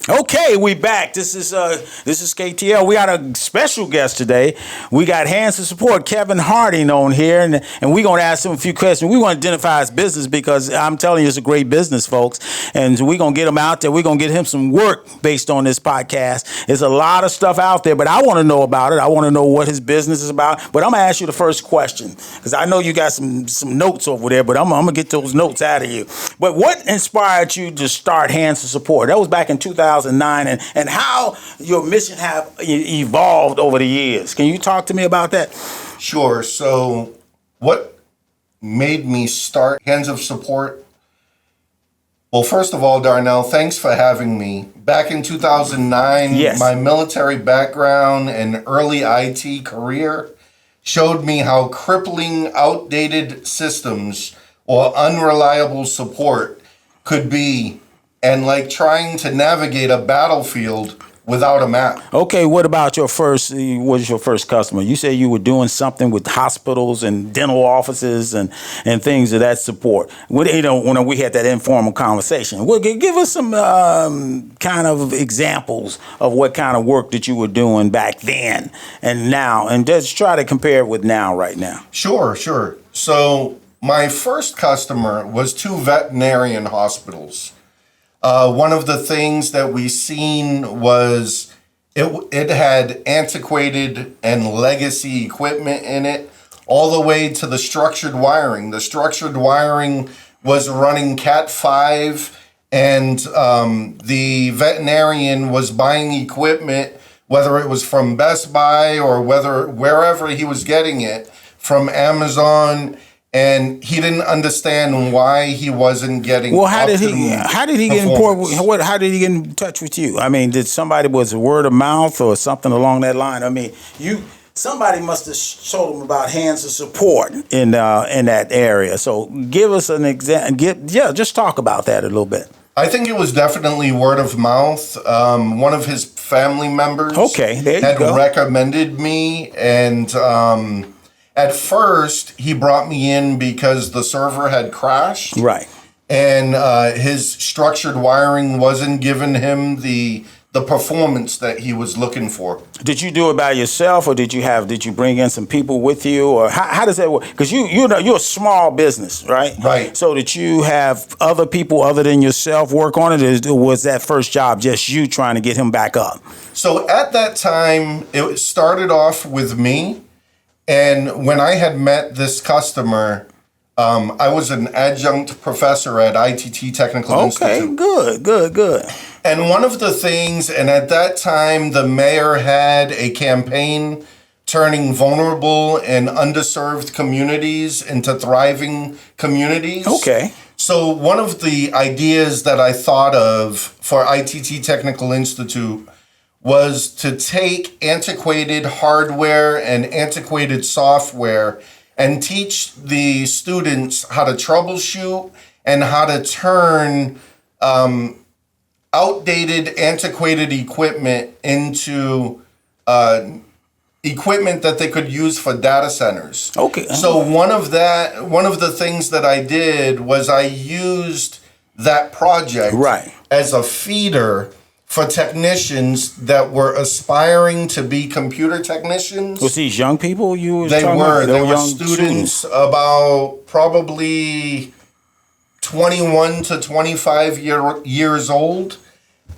Okay, we back. This is KTL. We got a special guest today. We got Hands of Support Kevin Harding on here, and we're gonna ask him a few questions. We want to identify his business because I'm telling you, it's a great business, folks. And we're gonna get him out there. We're gonna get him some work based on this podcast. There's a lot of stuff out there, but I want to know about it. I want to know what his business is about. But I'm gonna ask you the first question because I know you got some notes over there, but I'm gonna get those notes out of you. But what inspired you to start Hands of Support? That was back in 2009, and how your mission have evolved over the years. Can you talk to me about that? Sure. So, what made me start Hands of Support? Well, first of all, Darnell, thanks for having me. Back in 2009, Yes. my military background and early IT career showed me how crippling outdated systems or unreliable support could be, and like trying to navigate a battlefield without a map. Okay, what about your first? What was your first customer? You say you were doing something with hospitals and dental offices and things of that support. What, when we had that informal conversation, give us some kind of examples of what kind of work that you were doing back then and now, and just try to compare it with now, right now. Sure. So my first customer was two veterinarian hospitals. One of the things that we seen was it had antiquated and legacy equipment in it, all the way to the structured wiring. The structured wiring was running Cat 5, and the veterinarian was buying equipment, whether it was from Best Buy or wherever he was getting it, from Amazon. And he didn't understand why he wasn't getting. Well, how did he get in how did he get in touch with you? I mean, was it word of mouth or something along that line? I mean, somebody must have told him about Hands of Support in that area. So give us an example. Just talk about that a little bit. I think it was definitely word of mouth. One of his family members had recommended me, and at first, he brought me in because the server had crashed. Right. And his structured wiring wasn't giving him the performance that he was looking for. Did you do it by yourself, or did you bring in some people with you, or how does that work? Because you're a small business, right? Right. So did you have other people other than yourself work on it, or was that first job just you trying to get him back up? So at that time, it started off with me. And when I had met this customer, I was an adjunct professor at ITT Technical Institute. Okay, good. And one of the things, and at that time, the mayor had a campaign turning vulnerable and underserved communities into thriving communities. Okay. So one of the ideas that I thought of for ITT Technical Institute was to take antiquated hardware and antiquated software and teach the students how to troubleshoot and how to turn outdated, antiquated equipment into equipment that they could use for data centers. Okay. So one of the things that I did was I used that project as a feeder for technicians that were aspiring to be computer technicians. Was these young people you were They talking were. about? They were students about probably 21 to 25 years old.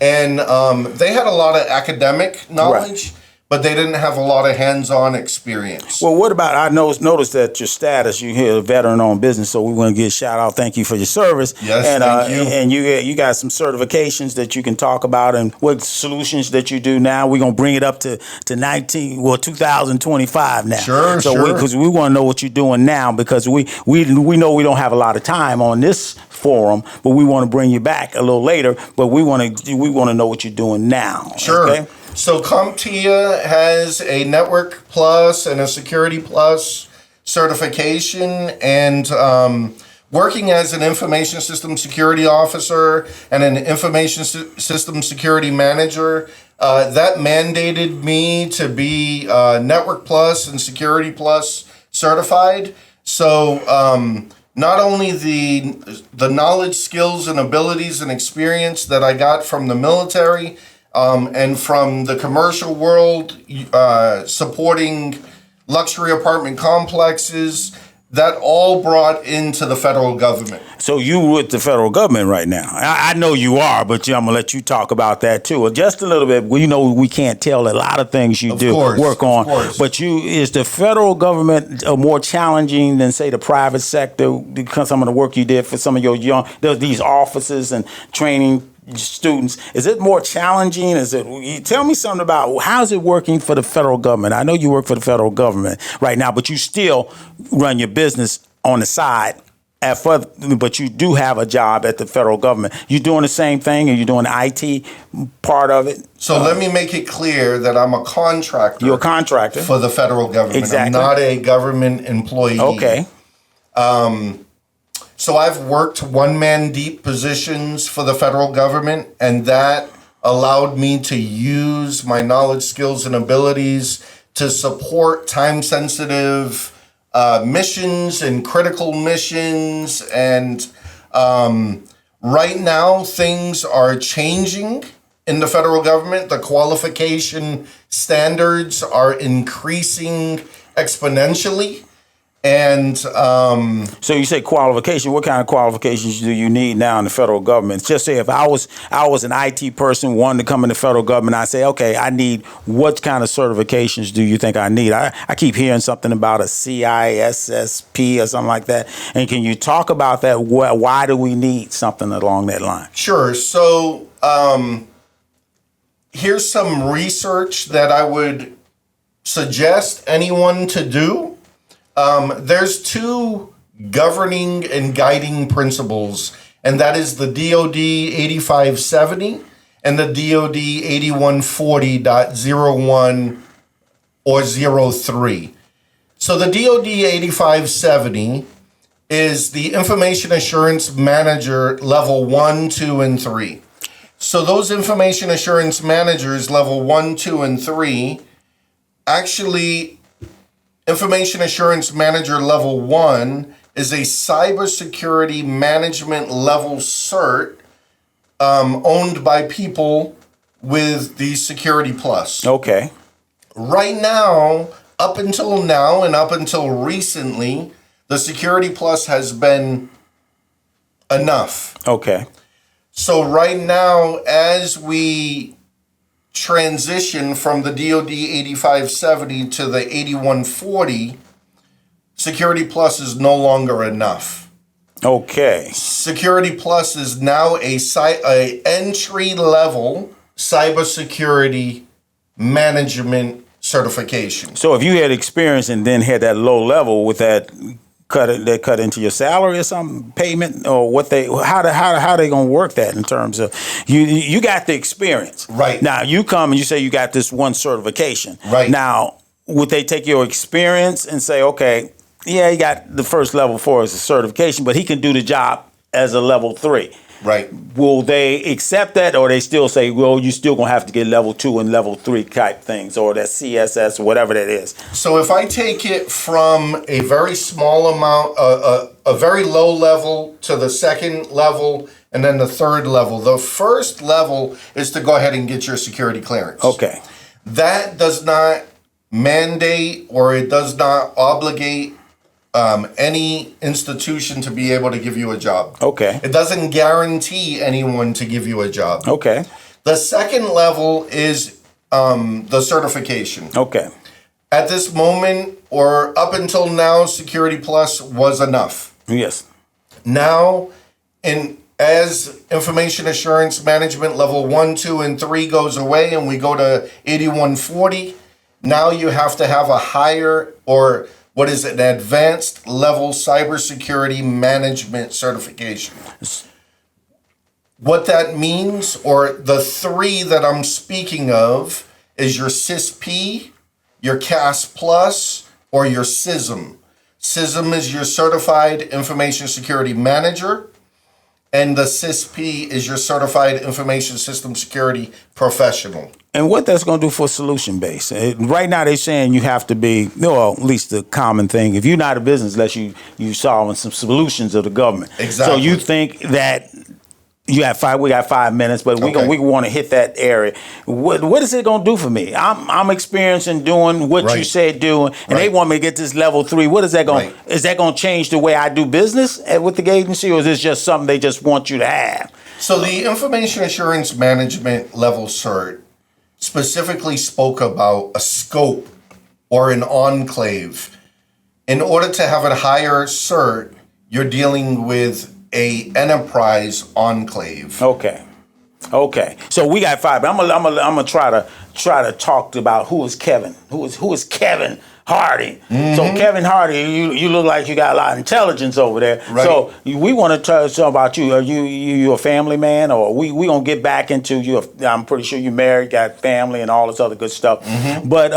And they had a lot of academic knowledge, but they didn't have a lot of hands-on experience. Well, what about, I noticed that your status, you're a veteran-owned business, so we want to give a shout-out, thank you for your service. Yes, and, thank you. And you got some certifications that you can talk about and what solutions that you do now. We're going to bring it up to 2025 now. Sure. Because we want to know what you're doing now, because we know we don't have a lot of time on this forum, but we want to bring you back a little later, but we want to know what you're doing now. Sure. Okay? So CompTIA has a Network Plus and a Security Plus certification, and working as an information system security officer and an information system security manager, that mandated me to be Network Plus and Security Plus certified. So not only the knowledge, skills, and abilities and experience that I got from the military and from the commercial world, supporting luxury apartment complexes, that all brought into the federal government. So you with the federal government right now? I know you are, but I'm gonna let you talk about that too. Just a little bit. We know we can't tell a lot of things you work on, but is the federal government more challenging than say the private sector? Because some of the work you did for some of your these offices and training students, is it more challenging? Tell me something about how's it working for the federal government? I know you work for the federal government right now, but you still run your business on the side but you do have a job at the federal government. You doing the same thing, and you doing the IT part of it? So let me make it clear that I'm a contractor. You're a contractor for the federal government. Exactly. I'm not a government employee. Okay. So I've worked one-man deep positions for the federal government, and that allowed me to use my knowledge, skills, and abilities to support time-sensitive missions and critical missions. And right now, things are changing in the federal government. The qualification standards are increasing exponentially. And so you say qualification. What kind of qualifications do you need now in the federal government? Just say if I was an IT person wanting to come in the federal government, I say, okay, I need what kind of certifications do you think I need? I keep hearing something about a CISSP or something like that. And can you talk about that? Why do we need something along that line? Sure. So here's some research that I would suggest anyone to do. There's two governing and guiding principles, and that is the DoD 8570 and the DoD 8140.01 or 03. So the DoD 8570 is the Information Assurance Manager level 1, 2, and 3. So those Information Assurance Managers level 1, 2, and 3 actually... Information Assurance Manager Level 1 is a cybersecurity management level cert owned by people with the Security Plus. Okay. Right now, up until now and up until recently, the Security Plus has been enough. Okay. So right now, as we transition from the DoD 8570 to the 8140, Security Plus is no longer enough. Okay. Security Plus is now a entry-level cybersecurity management certification. So if you had experience and then had that low level with that cut into your salary or some payment, or how they gonna work that in terms of you got the experience right now, you come and you say you got this one certification right now, would they take your experience and say, okay, yeah, he got the first level 4 as a certification, but he can do the job as a level 3? Right. Will they accept that, or they still say, well, you still gonna have to get level 2 and level 3 type things, or that CSS or whatever that is? So if I take it from a very small amount, a very low level to the second level and then the third level, the first level is to go ahead and get your security clearance. Okay. That does not mandate or it does not obligate any institution to be able to give you a job. Okay. It doesn't guarantee anyone to give you a job. Okay. The second level is the certification. Okay. At this moment, or up until now, Security Plus was enough. Yes. Now, as Information Assurance Management level 1, 2, and 3 goes away and we go to 8140, now you have to have a higher, or what is it, an advanced level cybersecurity management certification. What that means, or the 3 that I'm speaking of, is your CISP, your CAS Plus, or your CISM. CISM is your Certified Information Security Manager, and the CISP is your Certified Information System Security Professional. And what that's going to do for solution base? Right now, they're saying you have to be, well, at least the common thing. If you're not a business, unless you solving some solutions of the government. Exactly. So you think that you have we got 5 minutes, but we want to hit that area. What is it going to do for me? I'm experiencing doing what you said doing, and they want me to get this level 3. What is that going? Is that going to change the way I do business with the agency, or is this just something they just want you to have? So the Information Assurance Management Level Cert specifically spoke about a scope or an enclave. In order to have a higher cert, you're dealing with a enterprise enclave. Okay. So we got 5. But I'm gonna try to talk about who is Kevin. Who is Kevin Hardy? Mm-hmm. So Kevin Hardy, you look like you got a lot of intelligence over there. Right. So we want to tell us about you. Are you a family man, or we gonna get back into you? I'm pretty sure you're married, got family, and all this other good stuff. Mm-hmm. But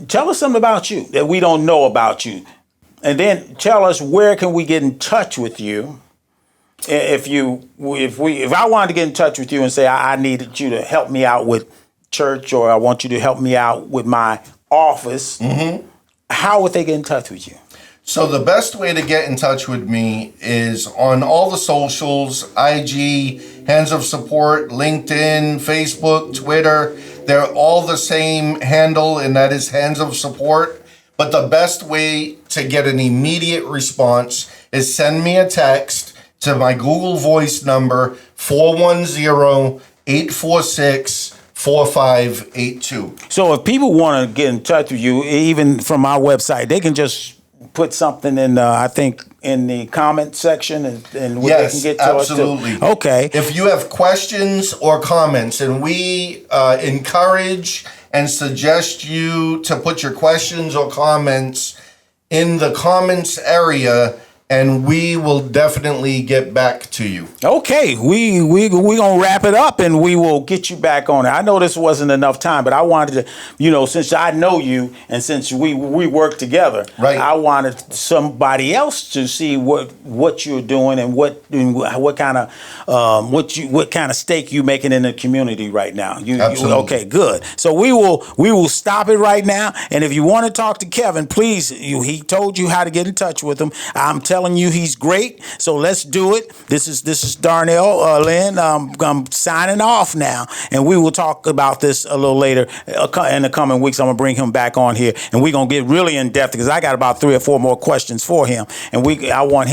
tell us something about you that we don't know about you, and then tell us where can we get in touch with you. If I wanted to get in touch with you and say I needed you to help me out with church, or I want you to help me out with my office, how would they get in touch with you? So the best way to get in touch with me is on all the socials: IG, Hands of Support, LinkedIn, Facebook, Twitter. They're all the same handle, and that is Hands of Support. But the best way to get an immediate response is send me a text to my Google Voice number, 410-846-4582. So if people want to get in touch with you, even from our website, they can just put something in, I think, in the comment section, and they can get to absolutely. Us too. Okay. If you have questions or comments, and we encourage and suggest you to put your questions or comments in the comments area, and we will definitely get back to you. Okay, we gonna wrap it up, and we will get you back on it. I know this wasn't enough time, but I wanted to, since I know you and since we work together, I wanted somebody else to see what you're doing and what kind of stake you making in the community right now. Absolutely. Okay, good. So we will stop it right now. And if you want to talk to Kevin, please, he told you how to get in touch with him. I'm telling you, he's great. So let's do it. This is Darnell Lynn. I'm signing off now, and we will talk about this a little later in the coming weeks. I'm gonna bring him back on here, and we're gonna get really in depth because I got about 3 or 4 more questions for him, and I want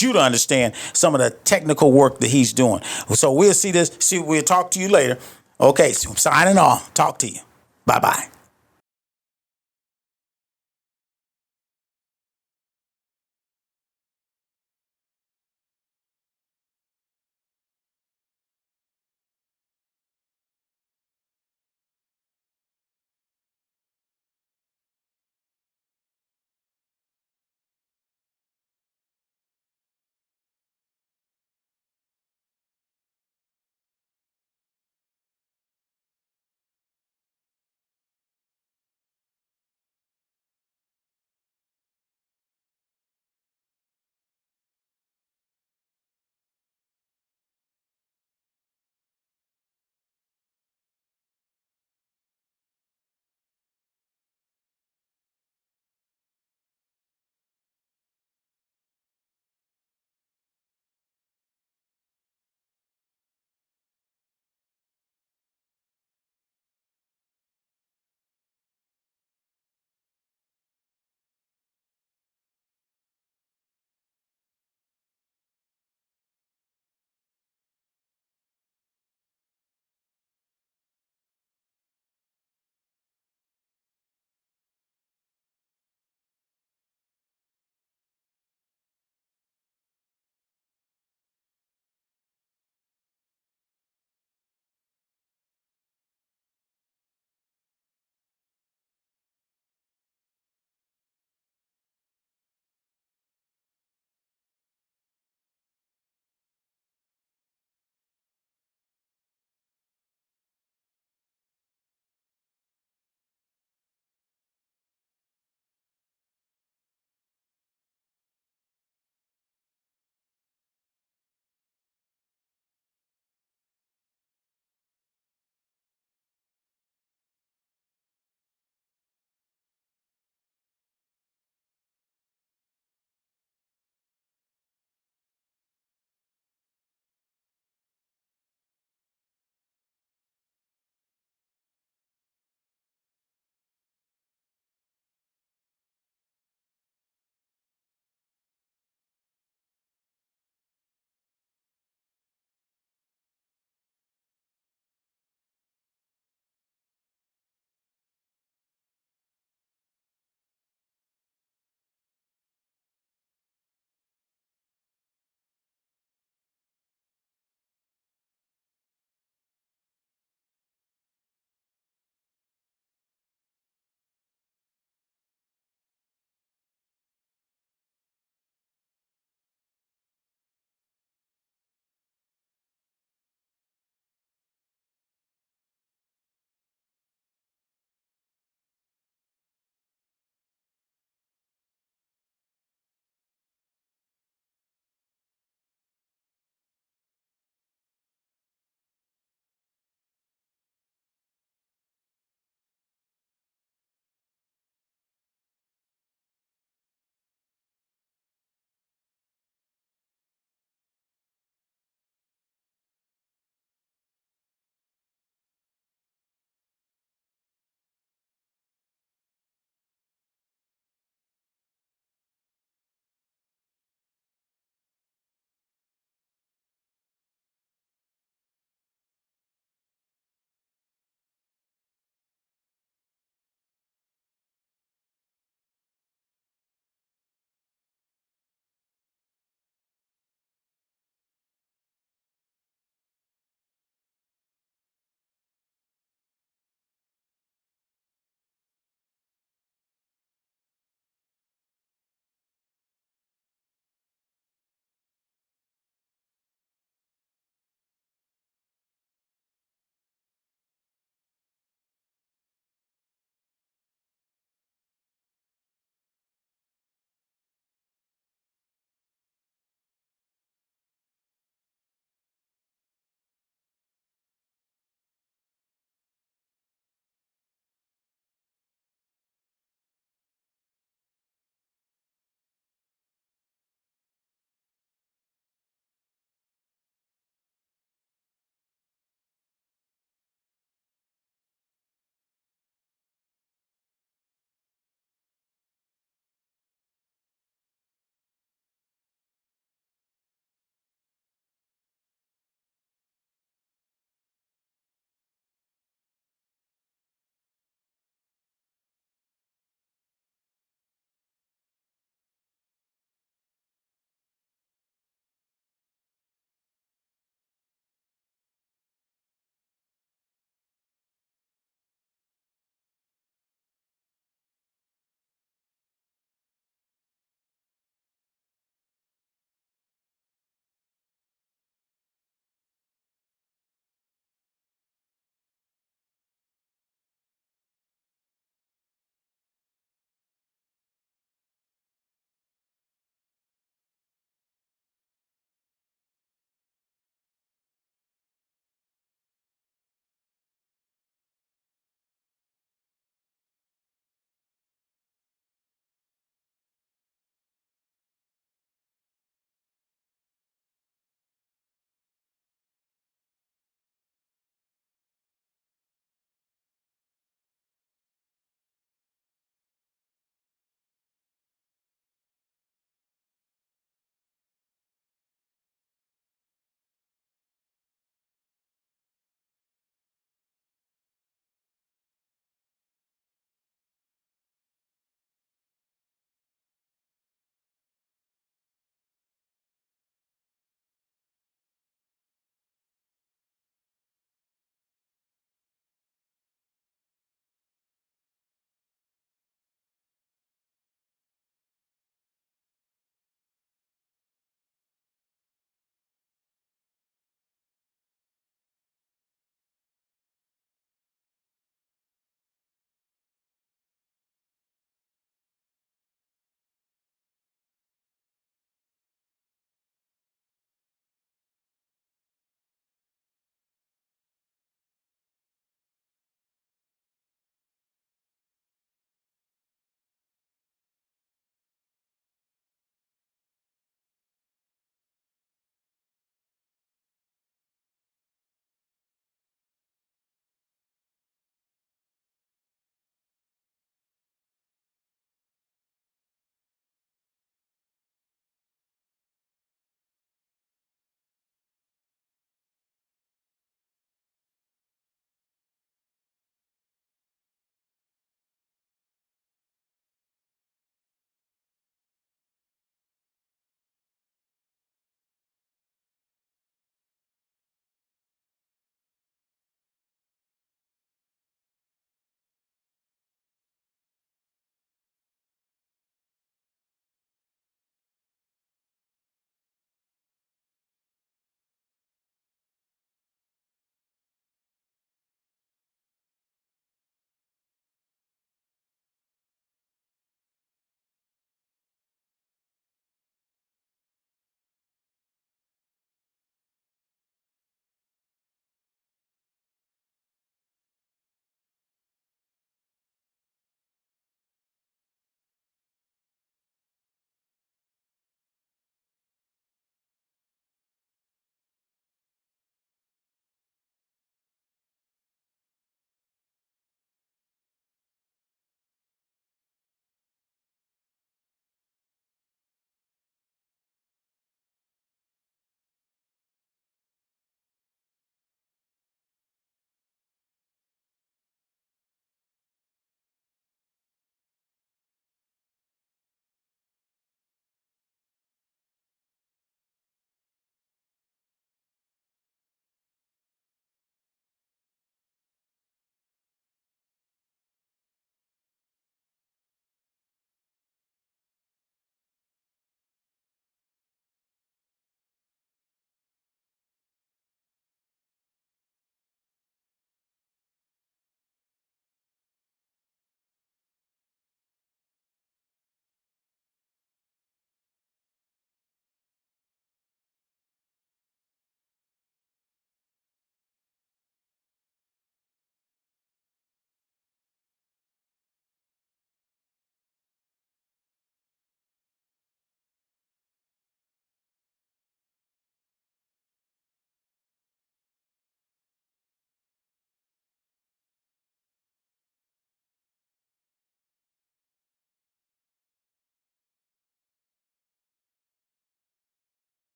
you to understand some of the technical work that he's doing. So we'll talk to you later. Okay, so I'm signing off. Talk to you. Bye bye.